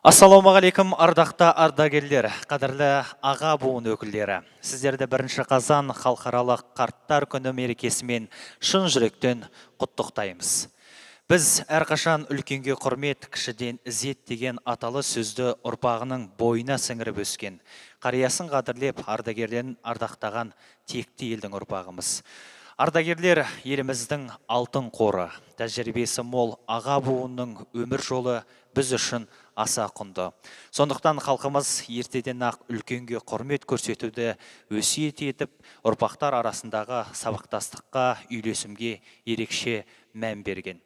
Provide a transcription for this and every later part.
Ассалаумағалейкум, ардақты ардагерлер, қадірлі аға буын өкілдері. Сіздерді 1 қазан халықаралық қарттар күні мерекесімен шын жүректен құттықтаймыз. Біз әрқашан үлкенге құрмет, кішіден ізет деген аталы сөзді ұрпағының бойына сіңіріп өскен, қариясын қадірлеп, ардагерлерін ардақтаған текті елдің ұрпағымыз. Ардагерлер еліміздің алтын қоры, тәжірибесі мол аға буынның өмір жолы біз үшін аса құнды. Сондықтан халқымыз ертеден ақ үлкенге құрмет көрсетуді өсиет етіп, ұрпақтар арасындағы сабақтастыққа, үйлесімге ерекше мән берген.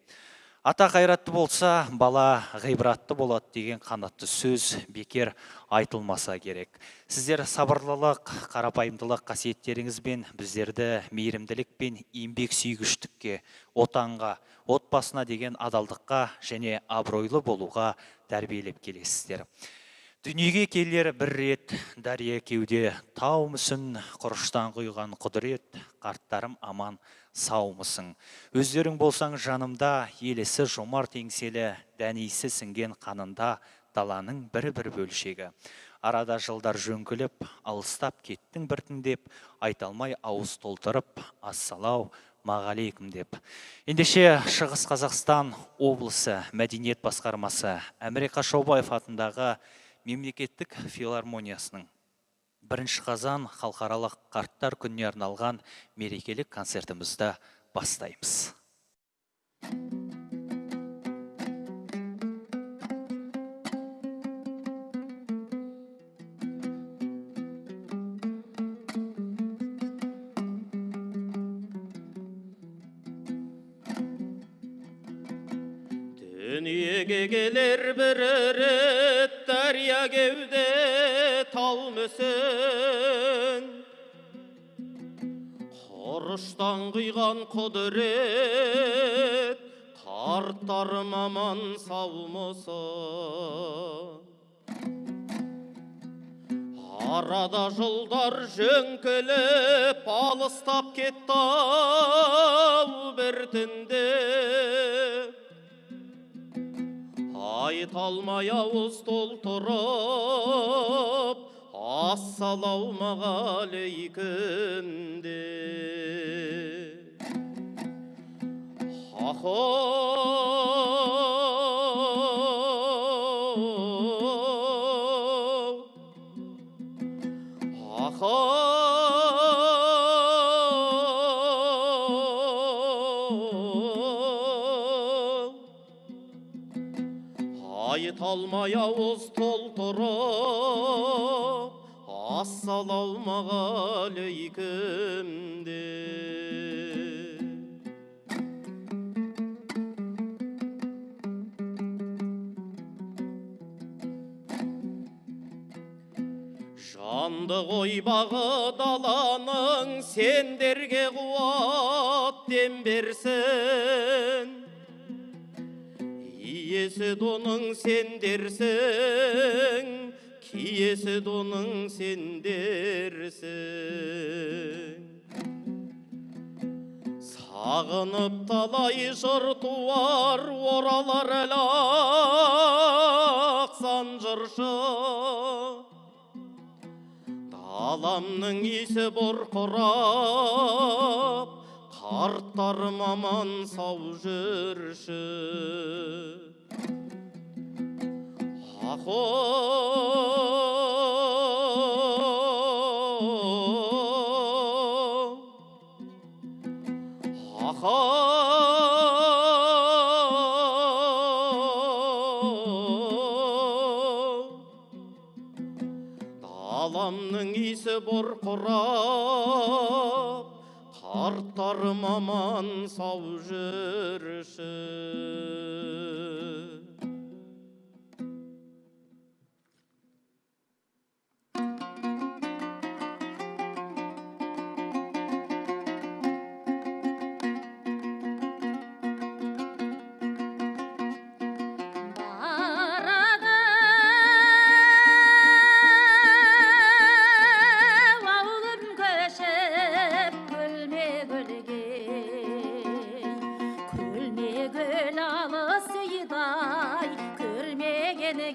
Ата қайратты болса, бала ғибратты болады деген қанатты сөз бекер айтылмаса керек. Сіздер сабырлылық, қарапайымдылық қасиеттеріңізбен біздерді мейірімділік пен еңбек сүйгіштікке, отанға, отбасына деген адалдыққа және абыройлы болуға тәрбиелеп келесіздер. Дүниеге келер бір рет, дария кеуде тау мүсін, құрыштан құйған құдірет, қарттарым аман сау мұсың. Өздерің болсаң жанымда, елесі жомарт еңселі, дәнейсі сіңген қанында, даланың бір-бір бөлшегі. Арада жылдар жөңкіліп, алыстап кеттің біртіндеп, айталмай ауыз толтырып, ассалау мағалейкум деп. Ендеше Шығыс Қазақстан облысы мәдениет басқармасы Әміре Қашаубаев атындағы мемлекеттік филармониясының 1 қазан халықаралық қарттар күніне арналған мерекелік концертімізді бастаймыз. Дүниеге келер бір рет, дария кеуде тау мүсін, құрыштан құйған құдірет, қарттарым аман сау мұсың. Арада жылдар жөңкіліп, алыстап кетті ау біртіндеп, айталмай ауыз толтырып, ассалау мағалейкум деп. Айталмай ауыз толтырып, ассалау мағалейкум деп. Жанды қойбағы даланың сендерге қуат дем берсін, иесі доның сендерсің, киесі доның сендерсің. Сағынып талай жыр туар, оралар әлі ақсан жыршы. Даламның исі бұрқырап, қарттарым аман сау жүрші. Даламның исі бұрқырап, қарттарым аман сау жүрші. Gül alası yiday, görmegene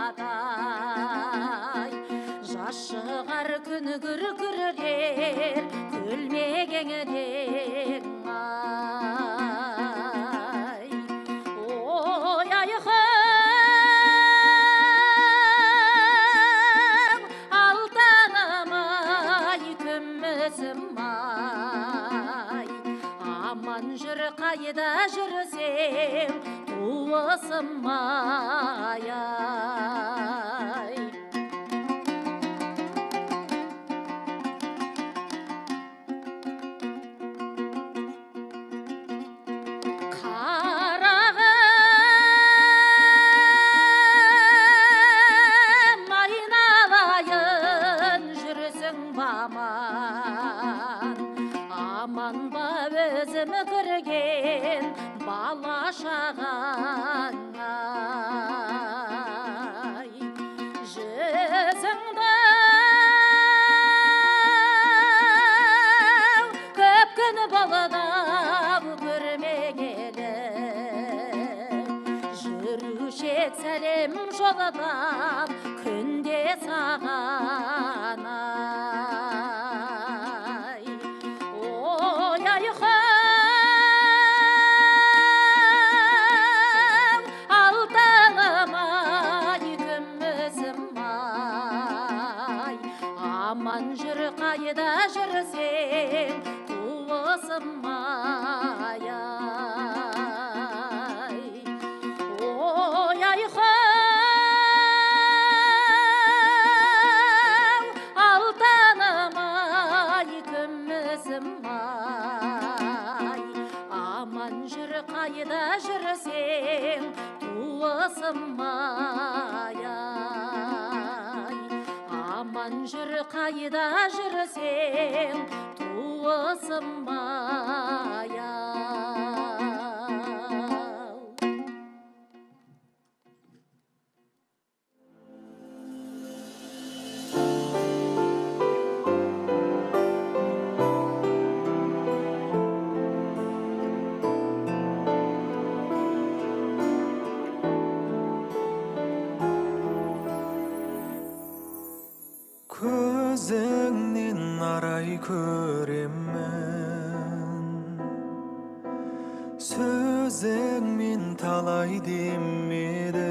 баладай. Жас шығар күн күркірер күлмегенің ай. Ой айқын алтыным ай, күмісім ай. Аман жүр қайда жүрсем туысым ай. Қарағым айналайын жүрсің баман, аман ба өзім кірген бала шағаң ай. Жүзіңді көп күн болды көрмегелі, жүруші ед сәлем жолдап күнде саған ай. Ой айқын алтыным ай, күмісім ай. Аман жүр қайда жүрсең туысым ай. Ой айқын алтыным ай, күмісім ай. Аман жүр қайда жүрсең туысым ай. Аман жүр қайда жүрсең туысым ай. Көзіңнен арай көремін, сөзіңмен талай демеді.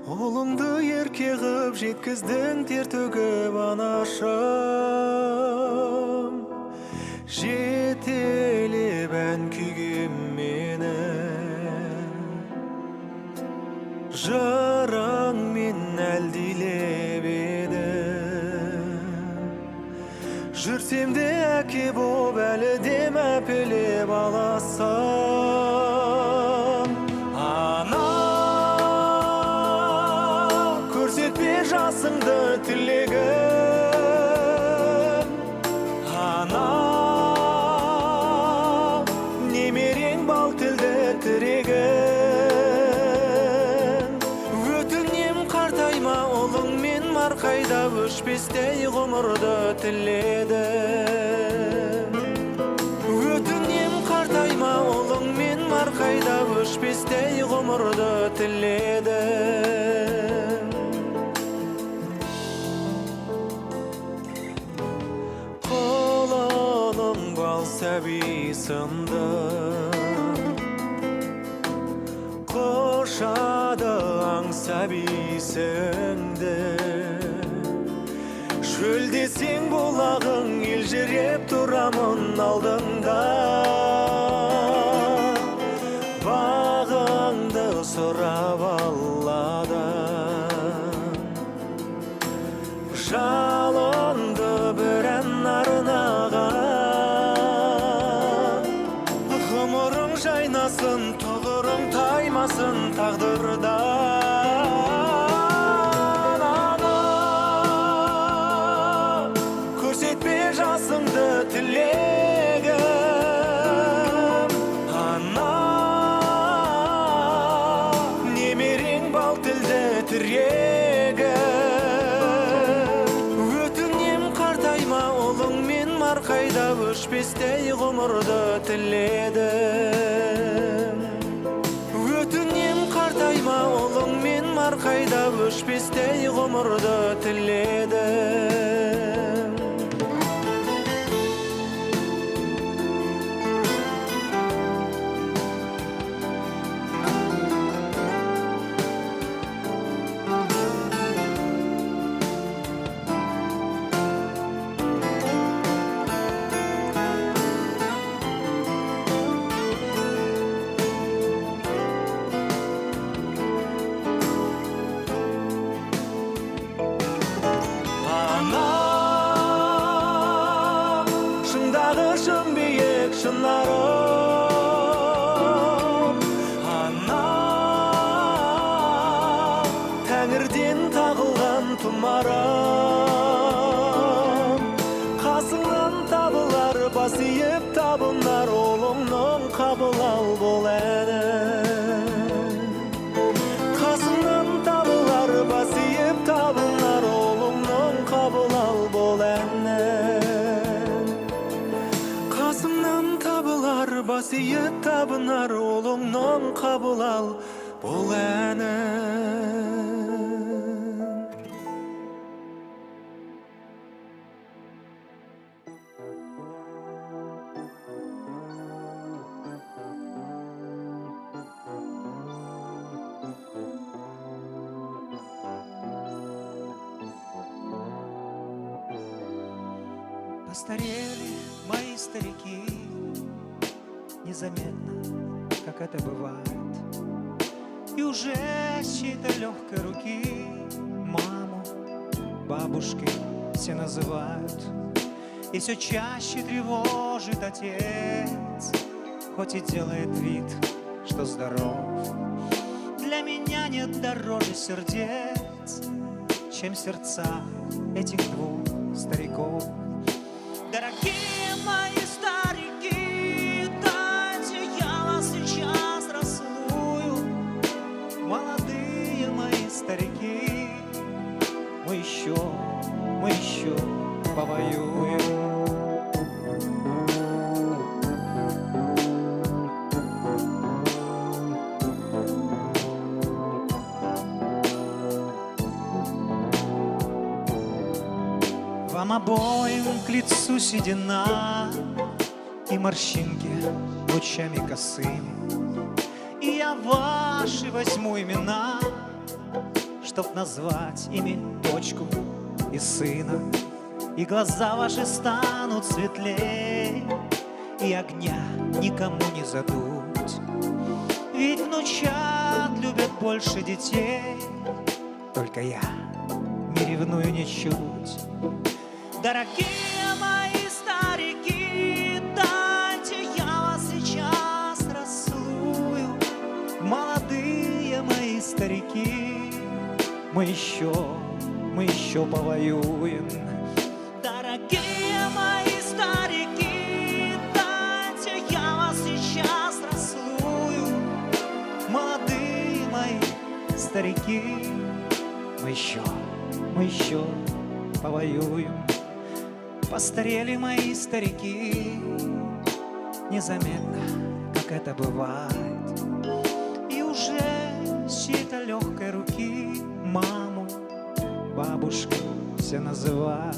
Ұлыңды ерке қып жеткіздің тер төгіп анашым, жетелеп ән күйген мені. Жырыңмен әлдилеп еді, жүрсем де әке боп әлі де мәпелеп аласың. Ана, көрсетпе жасыңды тілегім. Ана, немерең бал тілді тірегім. Қайда өшпестей ғұмырды тіледім. Өтінем қартайма ұлыңмен марқайда өшпестей ғұмырды тіледім. Қолының бал сәби сынды, қошады аңсап исіңді. Шөлдесең бұлағың елжіреп тұрамын алдыңда. Бағыңды сұрап алладым, жалынды бір ән арнаған. Ғұмырың жайнасын, тұғырың таймасын тағдырда. Жасыңды тілегім. Ана, немерең бал тілді тірегім. Өтінем қартайма ұлыңмен марқайда өшпестей ғұмырды тіледім. Өтінем қартайма ұлыңмен қайда өшпестей ғұмырды тіледім. Шың биік шынарым, ана тәңірден тағылған тұмарым, қасыңнан табылар бас иіп табынар ұлыңның қабыл ал бол әні. Қасыңнан табылар бас иіп табынар ұлыңның қабыл ал бол әні. Бас иіп табынар ұлыңнан қабыл ал бұл әні. Постарели мои старики, незаметно, как это бывает. И уже с чьей-то легкой руки маму бабушкой все называют. И все чаще тревожит отец, хоть и делает вид, что здоров. Для меня нет дороже сердец, чем сердца этих двух стариков. Дорогие мои старики, дайте я вас сейчас расцелую. Молодые мои старики, мы еще повоюем. Вам обоим к лицу седина и морщинки лучами косыми. И я ваши возьму имена, чтоб назвать ими дочку и сына. И глаза ваши станут светлее, и огня никому не задуть. Ведь внучат любят больше детей, только я не ревную ничуть. Дорогие мои старики, дайте я вас сейчас расцелую. Молодые мои старики, мы еще повоюем. Дорогие мои старики, дайте я вас сейчас расцелую. Молодые мои старики, мы еще повоюем. Постарели мои старики, незаметно, как это бывает. И уже с чьей-то легкой руки маму бабушкой все называют.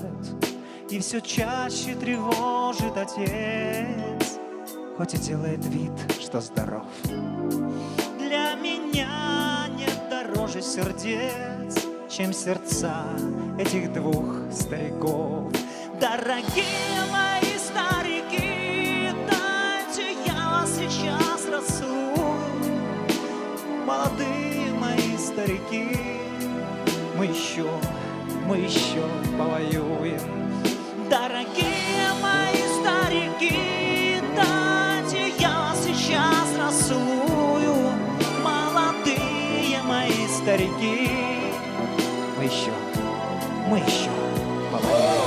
И все чаще тревожит отец, хоть и делает вид, что здоров. Для меня нет дороже сердец, чем сердца этих двух стариков. Дорогие мои старики, дайте я вас сейчас расцелую. Молодые мои старики, мы еще повоюем. Дорогие мои старики, дайте я вас сейчас расцелую. Молодые мои старики, мы еще повоюем.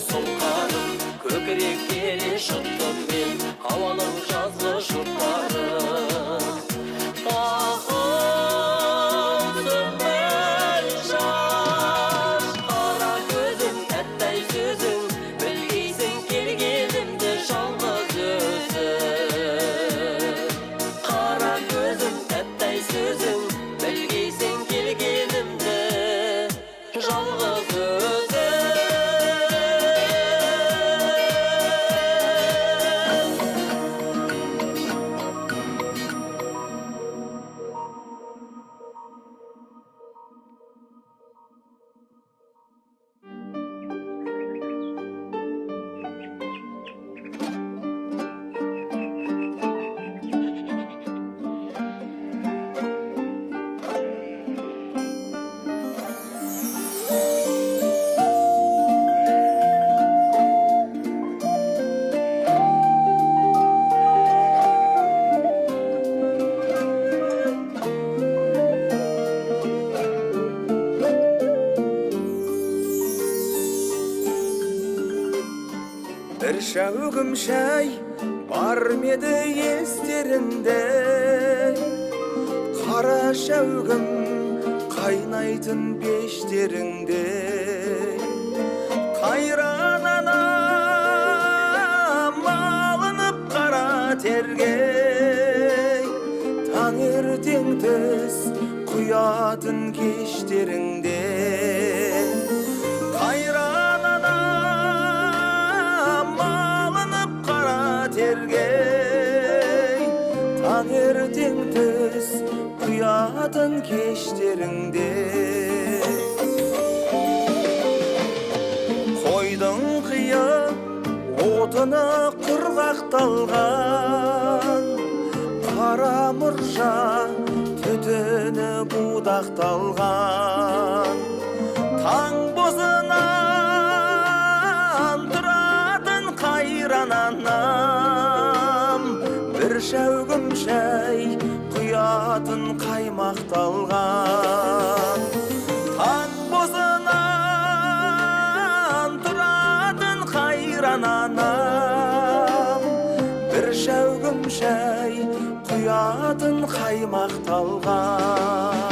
сұңқарым көкірекке шықтым мен ауаның жазғы шұрттарын ақылсың шаш қара көзің тәттай сөзің білгейсің келгенімді жалғыз өзің қара көзің тәттай сөзің білгейсің келгенімді жалғыз өзің бір шәугім шай бар меді естеріңде қара шәугім қайнайтын пештеріңде қайран анам малынып қара терге таңертең түс құятын кештеріңде қайран анам малынып қара терге таңертең түс құятын кештеріңде қойдың қия отыны құрғақталған қара мұржа түтіні будақталған таң бозынан тұратын қайран анам бір шәугім шай құятын қаймақталған таң бозынан тұратын қайран анам бір шәугім шай құятын қаймақталған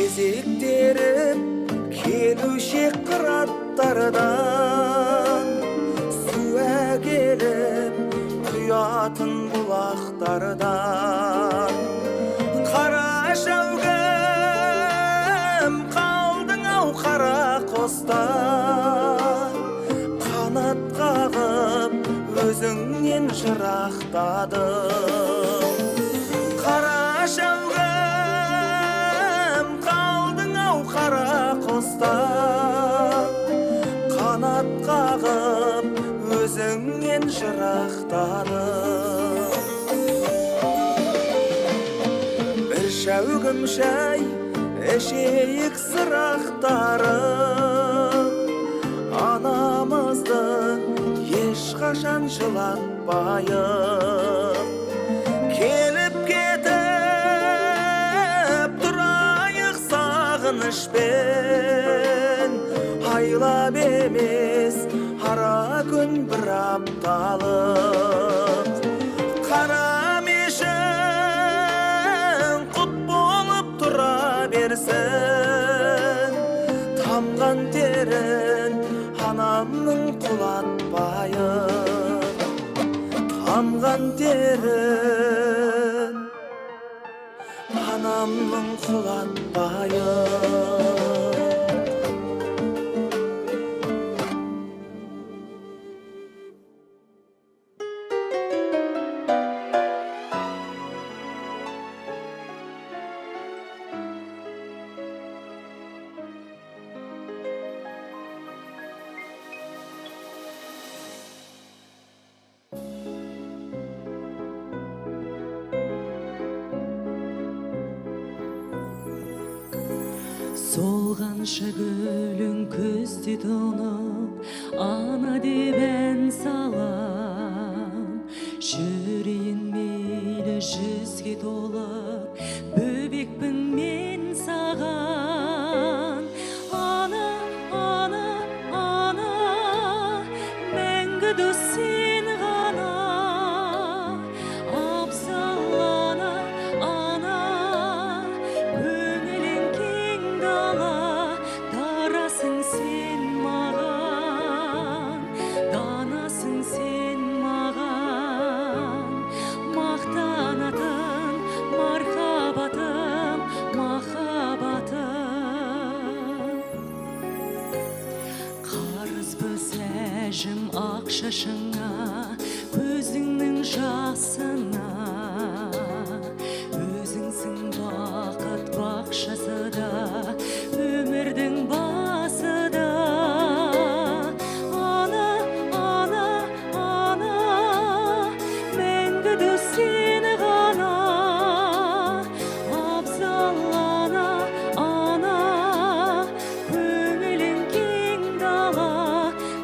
кезектеріп келуші қыраттардан су әкеліп құятын бұлақтардан қара шәугім қалдың ау қара қоста қанат қағып өзіңнен жырақтадым қара шәугім қалдың ау қара қоста қанат қағып өзіңнен жырақтадым бір шәугім шай ішейік сырақтарым анамызды ешқашан жылатпайық келіп кетіп тұрайық сағынышпен айлап емес ара күн бір апталық қара мешін құт болып тұра берсін тамған терін анамның құлатпайық тамған терін анамның құлатпайық солғанша гүлің көзде тұнып, ана деп ән салам. Жүрейін мейлі жүзге толып, бөбекпін мен саған. Ана, ана, ана, мәңгі дос сен ғана. Абзал ана, ана, көңілің кең дала. Дарасың сен маған, данасың сен маған. Мақтанатын мархабатым, махаббатым. Қарызбыз әжім ақ шашыңа, көзіңнің жасына. Өзіңсің бақыт бақшасы да, өмірдің басы да. Ана, ана, ана, мәңгі дос сен ғана. Абзал ана, ана, көңілің кең дала.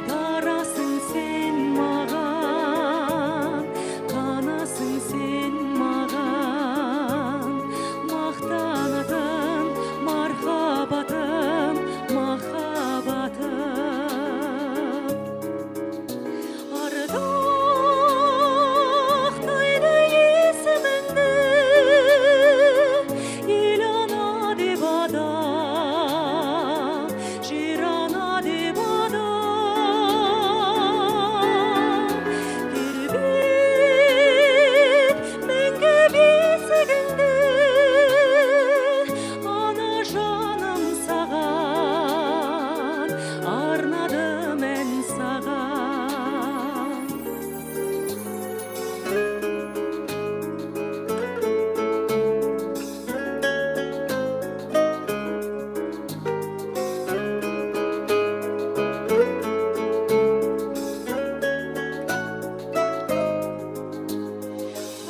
Дарасың сен маған, данасың сен маған. Мақтанатын мархаббатым, махаббатым. Ардақтайды есіміңді, ел ана деп адам, жер ана деп адам. Тербет мәңгі бесігіңді, ана жаным саған, арнадым ән саған.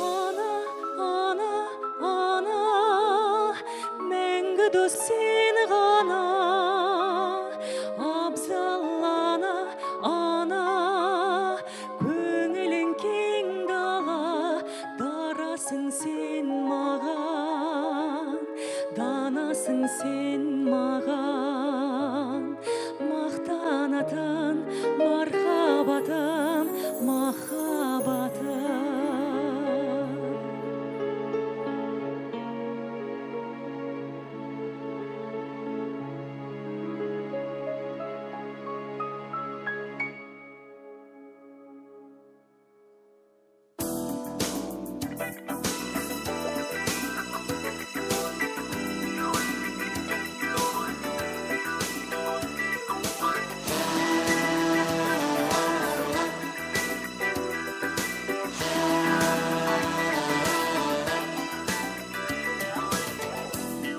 Ана, ана, ана, мәңгі дос сен ғана. Абзал ана, ана, көңілің кең дала. Дарасың сен маған, данасың сен маған. Мақтанатын мархаббатым, махаббатым.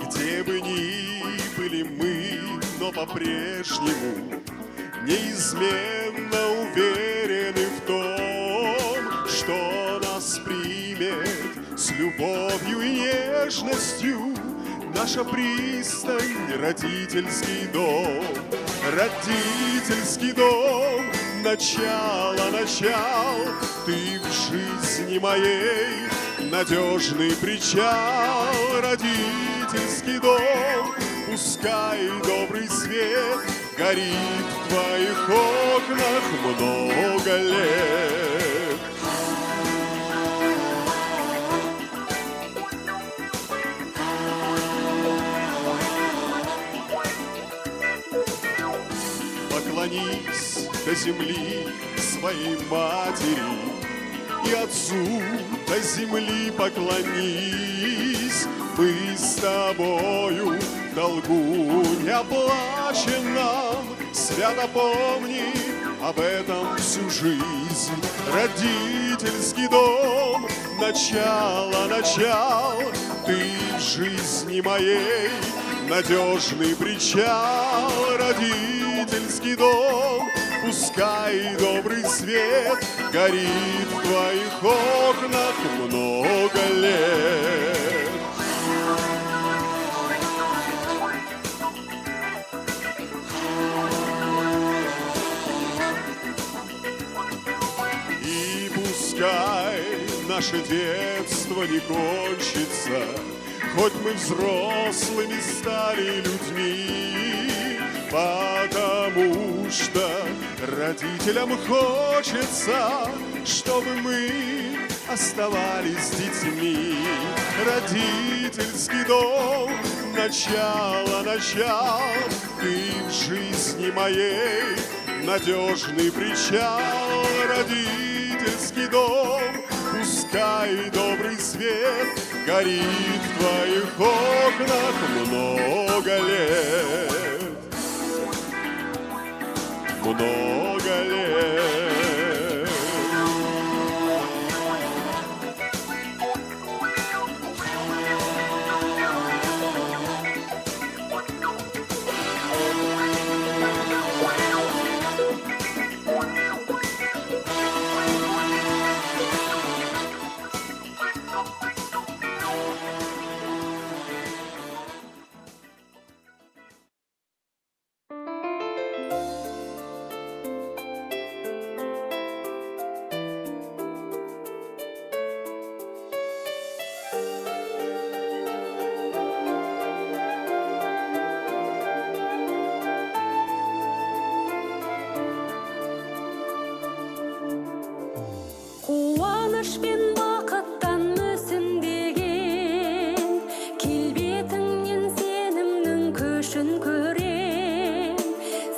Где бы ни были мы, но по-прежнему неизменно уверены в том, что нас примет с любовью и нежностью наша пристань, родительский дом. Родительский дом, начало, начал, ты в жизни моей надежный причал. Родительский дом, пускай добрый свет горит в твоих окнах много лет. Поклонись до земли своей матери, и отцу до земли поклонись. Мы с тобою в долгу неоплаченном, свято помни об этом всю жизнь. Родительский дом, начало, начал, ты в жизни моей надежный причал. Родительский дом, пускай добрый свет горит в твоих окнах много лет. наше детство не кончится, хоть мы взрослыми стали людьми, потому что родителям хочется, чтобы мы оставались детьми. Родительский дом, начало, ты в жизни моей надежный причал. Родительский дом, пускай добрый свет горит в твоих окнах много лет, много лет. Қуаныш пен бақыттан мүсіндеген, келбетіңнен сенімнің көшін көрем.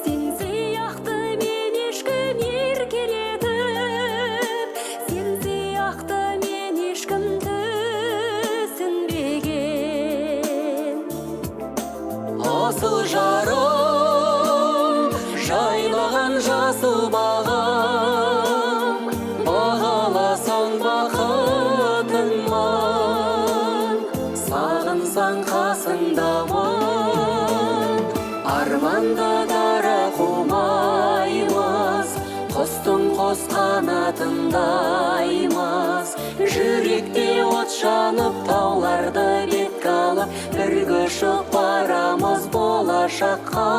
Сен сияқты мен ешкім еркелетіп, сен сияқты мен ешкім түсінбеген. Асыл жарым, жайнаған жасыл бағым, бағаласаң бақытыңмын, сағынсаң қасыңдамын. Арманда дара қумаймыз, құстың қос қанатындаймыз. Жүректе от жанып, тауларды бетке алып, бірге ұшып барамыз болашаққа.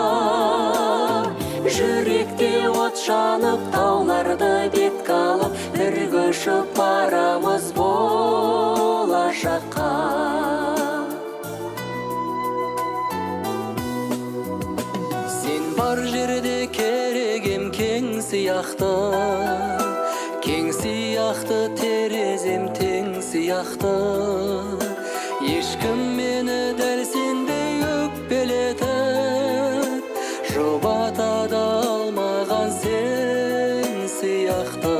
Жүректе от жанып, тауларды бетке алып, бірге ұшып барамыз болашаққа. Сен бар жерде керегем кең сияқты, терезем тең сияқты. Ешкім мені дәл сендей өкпелетіп, жұбата да алмаған сен сияқты.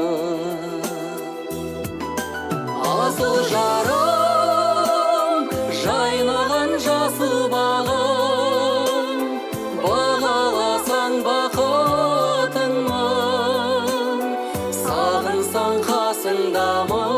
Асыл жарым, жайнаған жасыл бағым, бағаласаң бақытыңмын, сағынсаң қасыңдамын.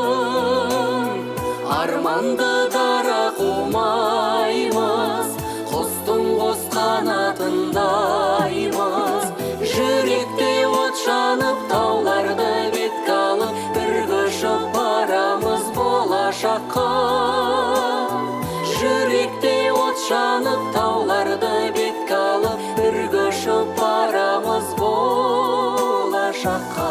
Арманды дара қумаймыз, құстың қос қанатындаймыз. Жүректе от жанып, тауларды бетке алып, бірге ұшып барамыз болашаққа. Жүректе от жанып, тауларды бетке алып, бірге ұшып барамыз болашаққа.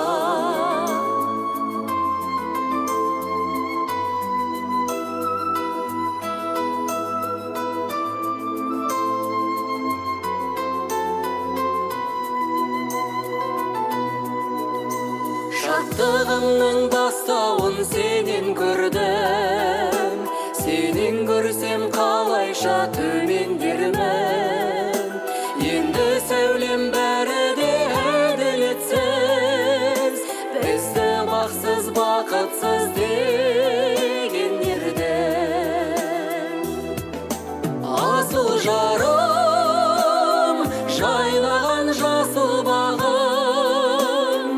Шаттығымның бастауын сенен көрдім, сенен көрсем қалайша төмендермін. Енді сәулем бәрі де әділетсіз, бізді бақсыз бақытсыз дегендердің. Асыл жарым, жайнаған жасыл бағым,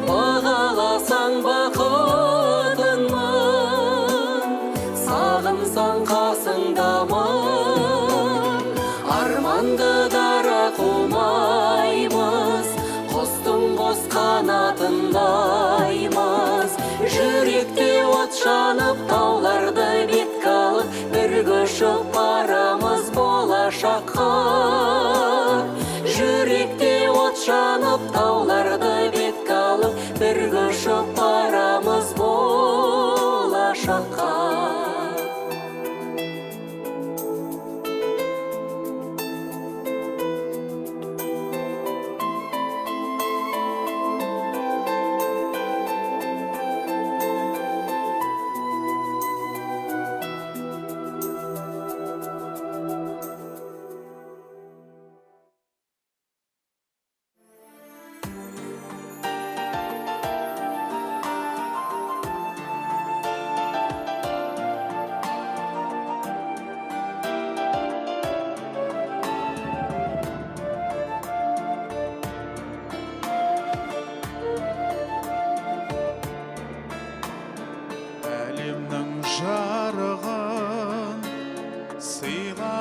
бағаласаң бақытыңмын, сағынсаң қасыңдамын. Арманды дара қумаймыз, құстың қос қанатындаймыз. Жүректе от жанып, тауларды бетке алып, бірге ұшып барамыз болашаққа. Жүректе от жанып, тауларды бетке алып, бірге ұшып барамыз болашаққа.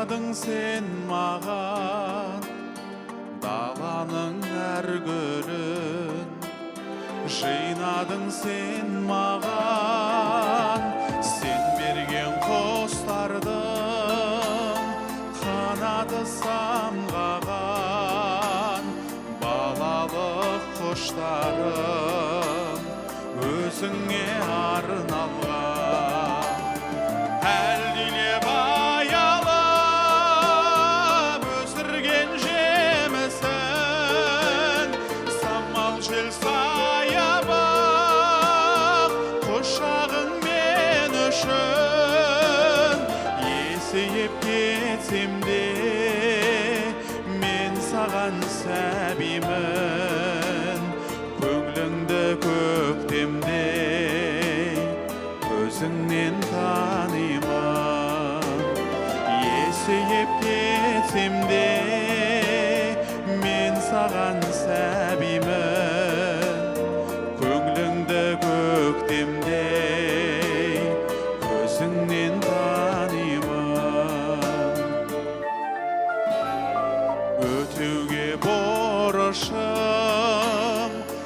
сыйладың сен маған даланың әр гүлін, жинадың сен маған сен берген құстардың қанаты самғаған балалық құштарым өзіңе арналған. Әлдилеп аялап өсірген жемісін, самал жел саябақ құшағың мен үшін. Есейіп кетсем де мен саған сәбимін, көңліңді көктемде өзіңнен танимын. Есейіп кетсем де мен саған сәбимін, көңліңді көктемде өзіңнен танимын. Өтеуге борышым,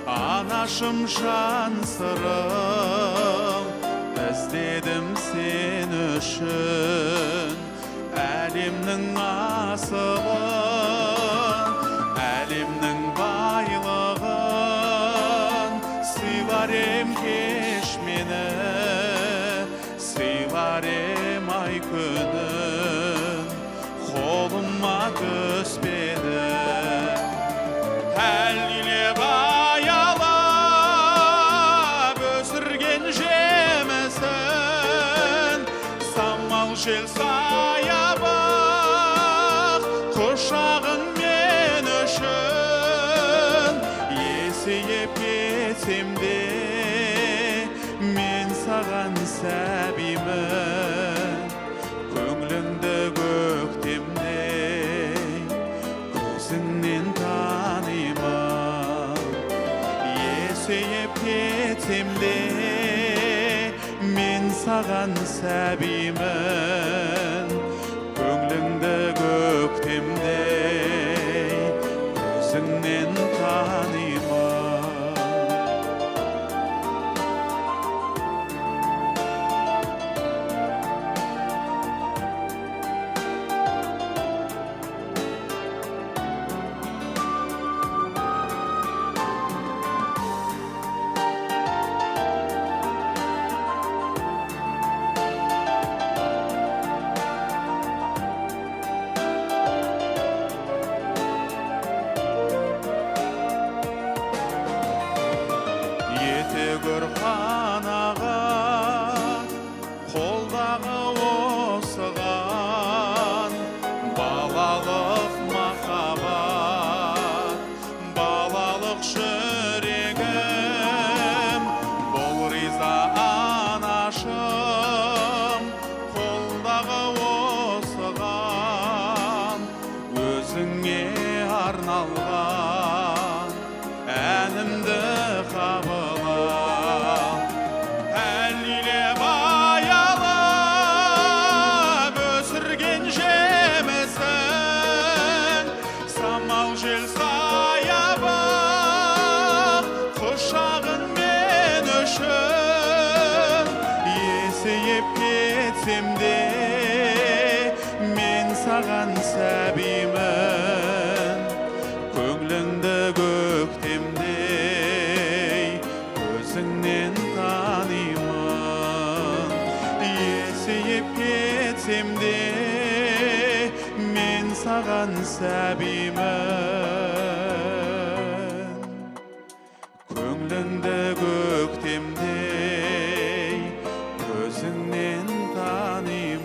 анашым жан сырым, іздедім сен үшін әлемнің асылын, әлемнің байлығын. Сыйлар ем кеш мені, сыйлар ем ай күнін, қолыма түспеді. Әлдилеп аялап өсірген жемісін, самал жел саябақ құшағың мен үшін. Есейіп кетсем де мен саған сәбимін, көңліңді көктемде көзіңнен танимын. Есейіп кетсем де мен саған сәбимін, көңліңді көктемде көзіңнен танимын. Етегір қанаған қолдағы осыған балалық махаббат, балалық жүрегім бұл риза анашым. Қолдағы осыған өзіңе арналған әнімді қабыла. Әлдилеп аялап өсірген жемісін, самал жел саябақ құшағың мен үшін. Есейіп кетсем де мен саған сәбимін, көңліңді көктемде өзіңнен танимын. Есейіп кетсем де мен саған сәбимін, көңліңді көктемде өзіңнен танимын.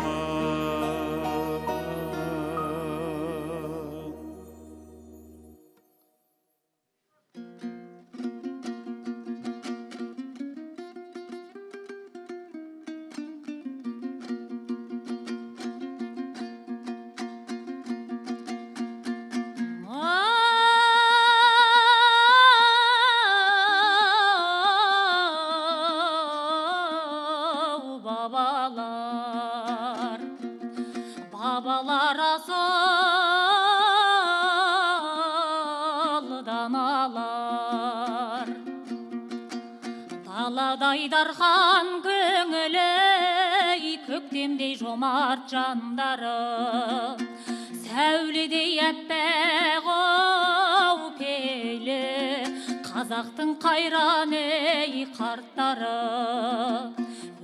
Ай асылдан алар. Даладай дархан көңілі, көктемдей жомарт жандары, сәуледей әппақ оу пейлі, қазақтың қайран ей қарттары,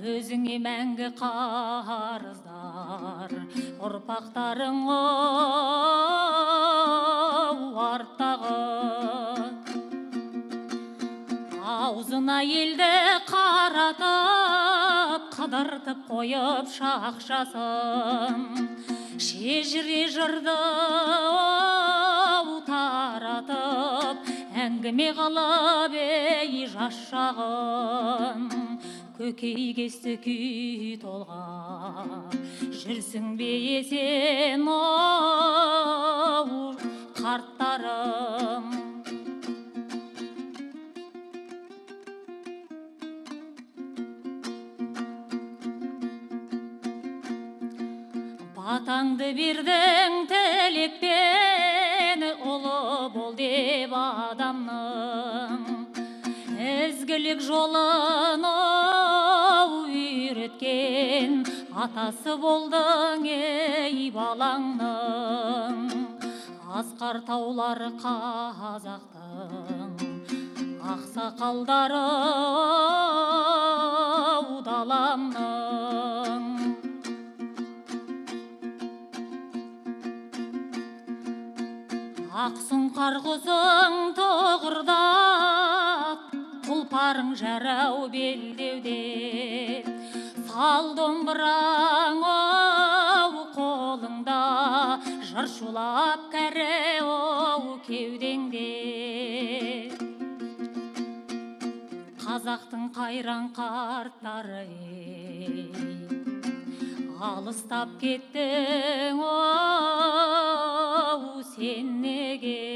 өзіңе мәңгі қарыздар, ұрпақтарың оу арттағы. Аузына елді қаратып, қыдыртып қойып шақшасын, шежіре жырды таратып, әңгіме қылып ей жас шағын, көкейгесті күй толған, жүрсің бе есен оу қарттарым. Батаңды бердің тілекпен, ұлы бол деп адамның, ізгілік жолын үйреткен, атасы болдың ей балаңның. Асқар таулары қазақтың, ақсақалдары даламның. Ақсұңқар құзың тұғырдап, тұлпарың жарау белдеуде, сал домбыраң оу қолыңда, жыр шулап кәрі оу кеудеңде. Қазақтың қайран қарттары ей, алыстап кеттің оу сен неге?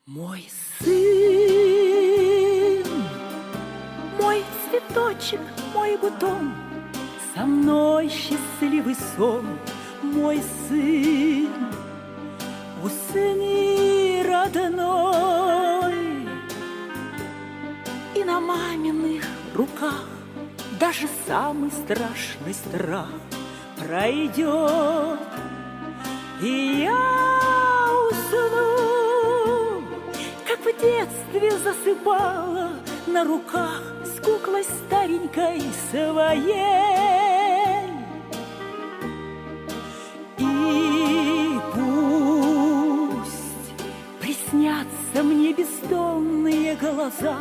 Мой сын, мой цветочек, мой бутон, со мной счастливый сон, мой сын, усыни родной. И на маминых руках даже самый страшный страх пройдет, и я усну, как в детстве засыпала на руках с куклой старенькой своей. И пусть приснятся мне бездонные глаза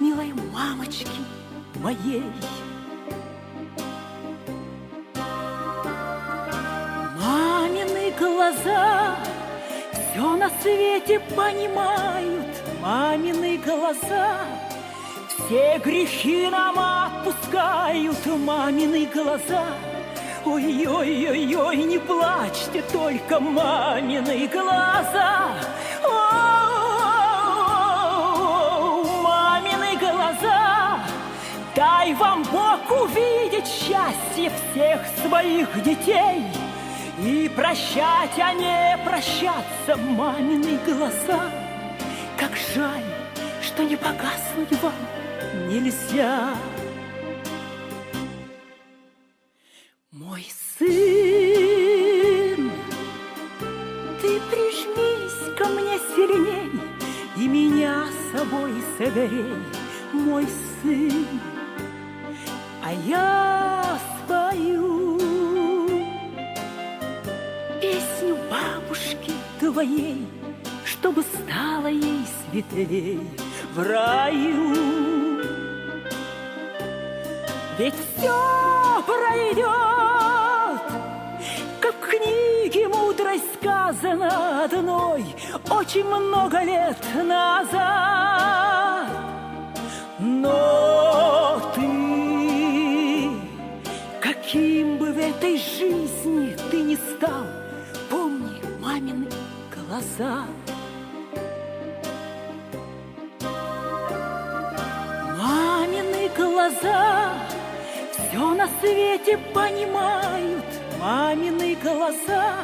милой мамочки моей. Мамины глаза все на свете понимают, мамины глаза все грехи нам отпускают, мамины глаза. Ой-ой-ой-ой, не плачьте, только мамины глаза. О, мамины глаза, дай вам Бог увидеть счастье всех своих детей и прощать, а не прощаться, мамины глаза. Как жаль, что не погаснуть вам нельзя. Мой сын, ты прижмись ко мне сильней и меня собой согрей, мой сын, а я спою песню бабушки твоей, чтобы стало ей светлей в раю. Ведь все пройдет, как в книге мудрой сказано одной очень много лет назад. Но ты, каким бы в этой жизни ты ни стал, помни мамины глаза. Мамины глаза все на свете понимают. Мамины глаза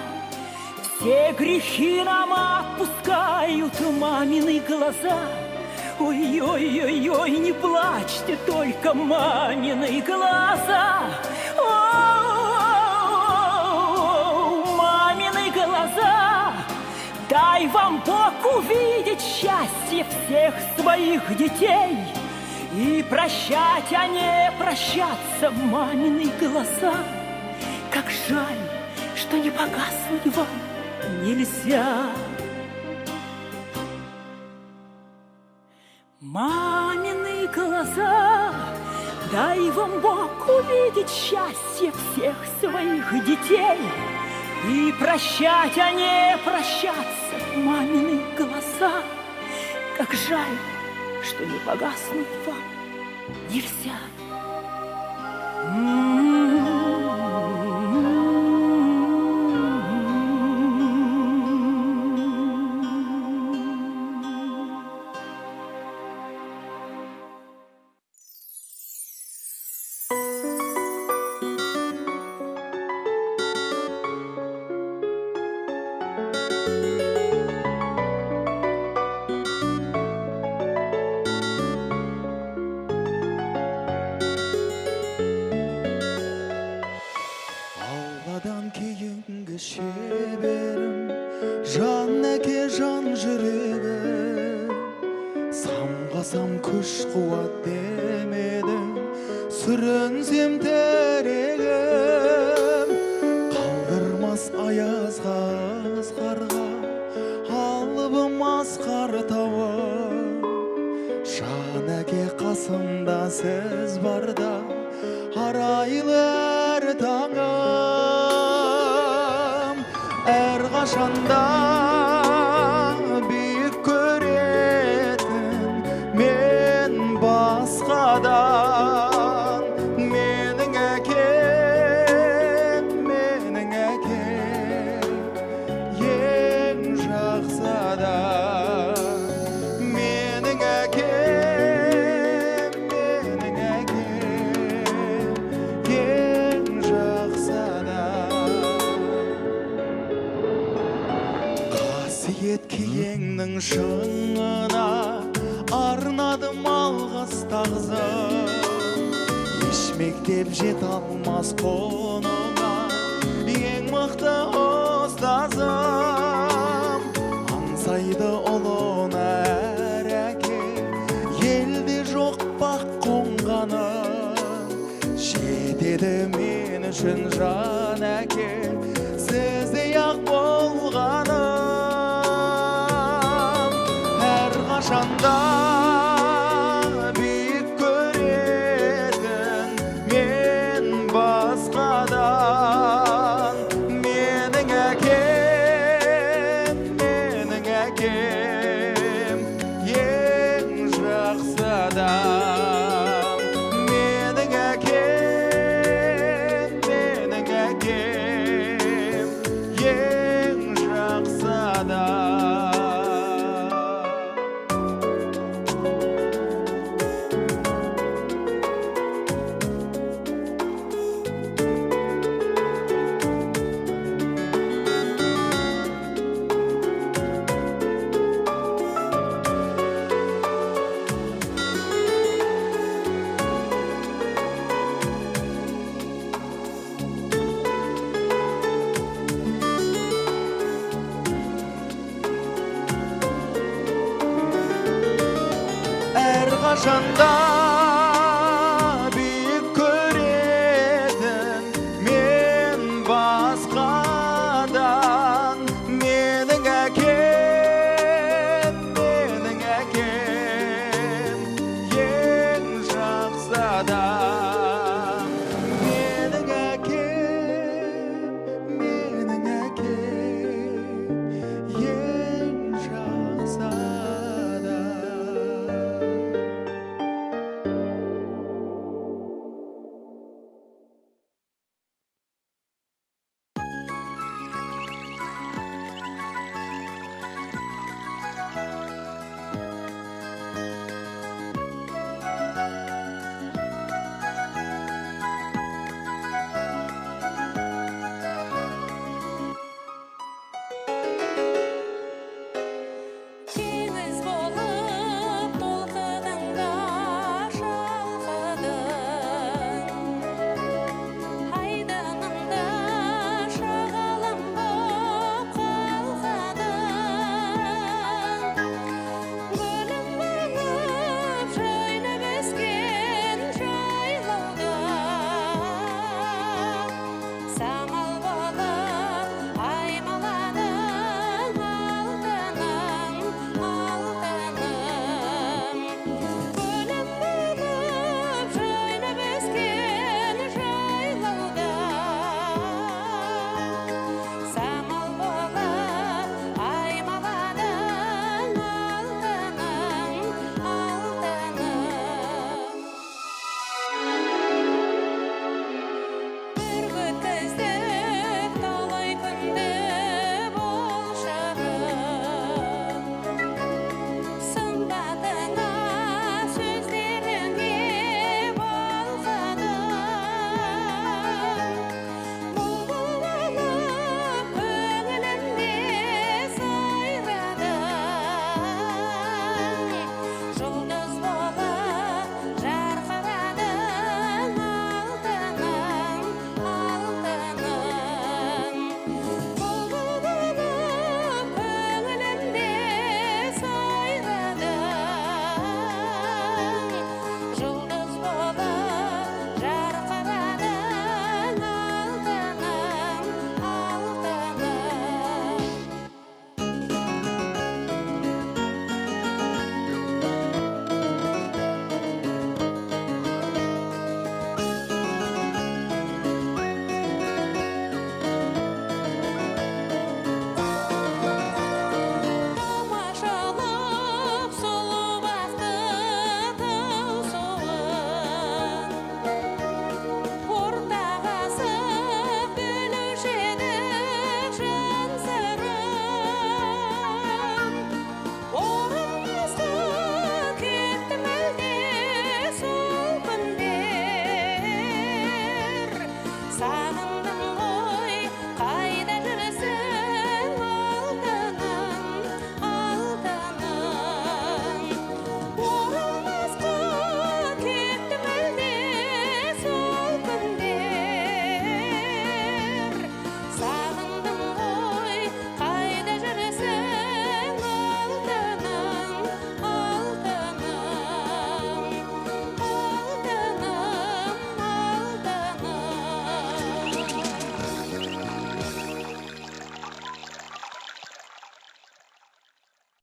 все грехи нам отпускают. Мамины глаза, ой-ой-ой-ой, не плачьте только, мамины глаза. О, мамины глаза, дай вам Бог увидеть счастье всех своих детей и прощать, а не прощаться, мамины глаза. Как жаль, что не погаснуть вам нельзя. Мамины глаза, дай вам Бог увидеть счастье всех своих детей и прощать, а не прощаться, мамины глаза. Как жаль, что не погаснуть вам нельзя. Алладан кейінгі шеберім, жан әке жан жүрегім. Самғасам күш қуат демедім, сүрінсем тәрегім. Қалдырмас аязға ызғарға, алыбым асқар тауым. Жан әке қасымда сіз барда, арайлы әр таңым. Әр қашанда биік көретін мен басқадан. Менің әкем, ең жақсы адам. Менің әкем, ең жақсы адам. Қасиет киеңнің шыңына арнадым алғыс тағзым. Еш мектеп жет алмас қоныңа, ең мықты ұстазым. Аңсайды ұлына әр әке, елде жоқ бақ қонғаным. Жетеді мен үшін жан әке, сіздей ақ болғаным. Әр қашанда биік көретін мен басқадан. Менің әкем, ең жақсы адам. Менің әкем, ең жақсы адам. Әр қашанда